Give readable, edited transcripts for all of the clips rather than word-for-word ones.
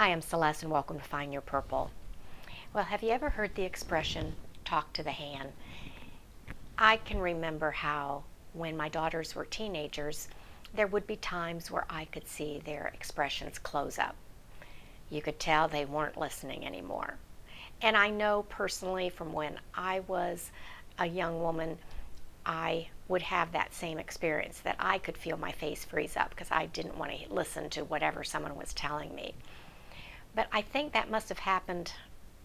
Hi, I'm Celeste and welcome to Find Your Purple. Well, have you ever heard the expression, talk to the hand? I can remember how when my daughters were teenagers, there would be times where I could see their expressions close up. You could tell they weren't listening anymore. And I know personally from when I was a young woman, I would have that same experience, that I could feel my face freeze up because I didn't want to listen to whatever someone was telling me. But I think that must have happened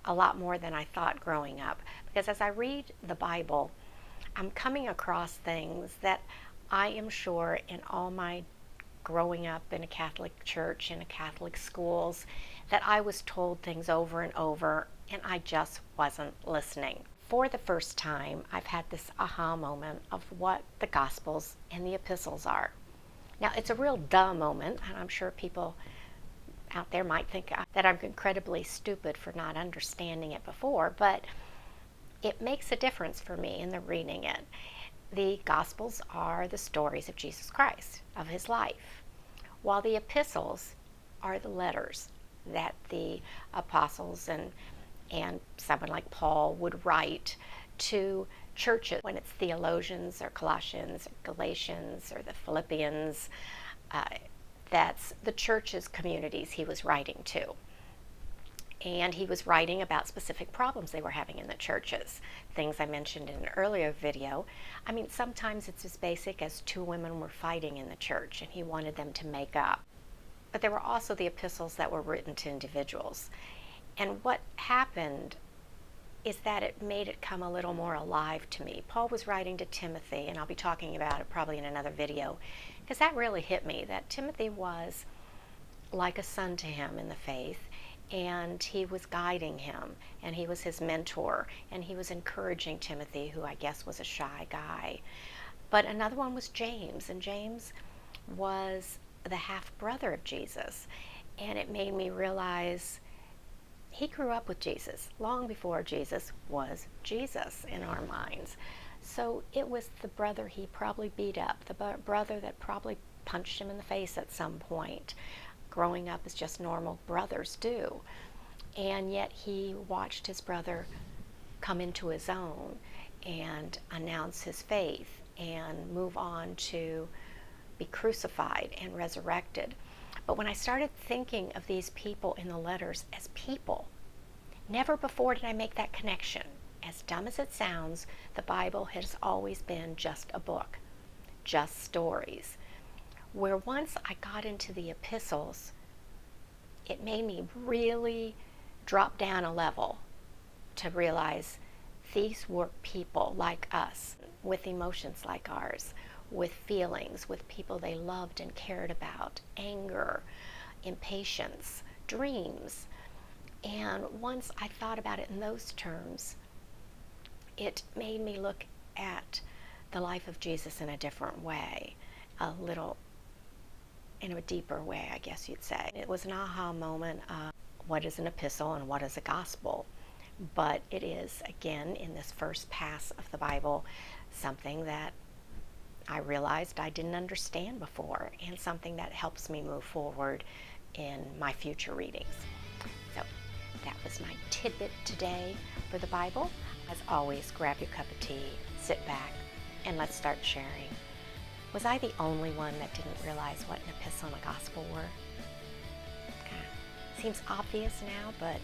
a lot more than I thought growing up, because as I read the Bible, I'm coming across things that I am sure in all my growing up in a Catholic church, in a Catholic schools, that I was told things over and over and I just wasn't listening. For the first time, I've had this aha moment of what the Gospels and the epistles are. Now, it's a real duh moment, and I'm sure people out there might think that I'm incredibly stupid for not understanding it before, but it makes a difference for me in the reading it. The Gospels are the stories of Jesus Christ, of his life, while the epistles are the letters that the apostles and someone like Paul would write to churches, when it's theologians or Colossians or Galatians or the Philippians. That's the church's communities he was writing to. And he was writing about specific problems they were having in the churches. Things I mentioned in an earlier video. I mean, sometimes it's as basic as two women were fighting in the church and he wanted them to make up. But there were also the epistles that were written to individuals. And what happened is that it made it come a little more alive to me. Paul was writing to Timothy, and I'll be talking about it probably in another video, because that really hit me, that Timothy was like a son to him in the faith, and he was guiding him, and he was his mentor, and he was encouraging Timothy, who I guess was a shy guy. But another one was James, and James was the half-brother of Jesus, and it made me realize he grew up with Jesus long before Jesus was Jesus in our minds. So it was the brother he probably beat up, the brother that probably punched him in the face at some point, growing up as just normal brothers do. And yet he watched his brother come into his own and announce his faith and move on to be crucified and resurrected. But when I started thinking of these people in the letters as people, never before did I make that connection. As dumb as it sounds, the Bible has always been just a book, just stories. Where once I got into the epistles, it made me really drop down a level to realize these were people like us, with emotions like ours, with feelings, with people they loved and cared about, anger, impatience, dreams. And once I thought about it in those terms, it made me look at the life of Jesus in a different way, a little in a deeper way, I guess you'd say. It was an aha moment of what is an epistle and what is a gospel. But it is, again, in this first pass of the Bible, something that I realized I didn't understand before, and something that helps me move forward in my future readings. So that was my tidbit today for the Bible. As always, grab your cup of tea, sit back, and let's start sharing. Was I the only one that didn't realize what an epistle and a gospel were? Seems obvious now, but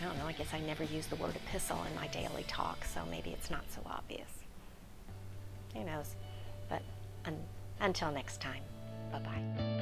I don't know, I guess I never use the word epistle in my daily talk, so maybe it's not so obvious. Who knows? But until next time, bye-bye.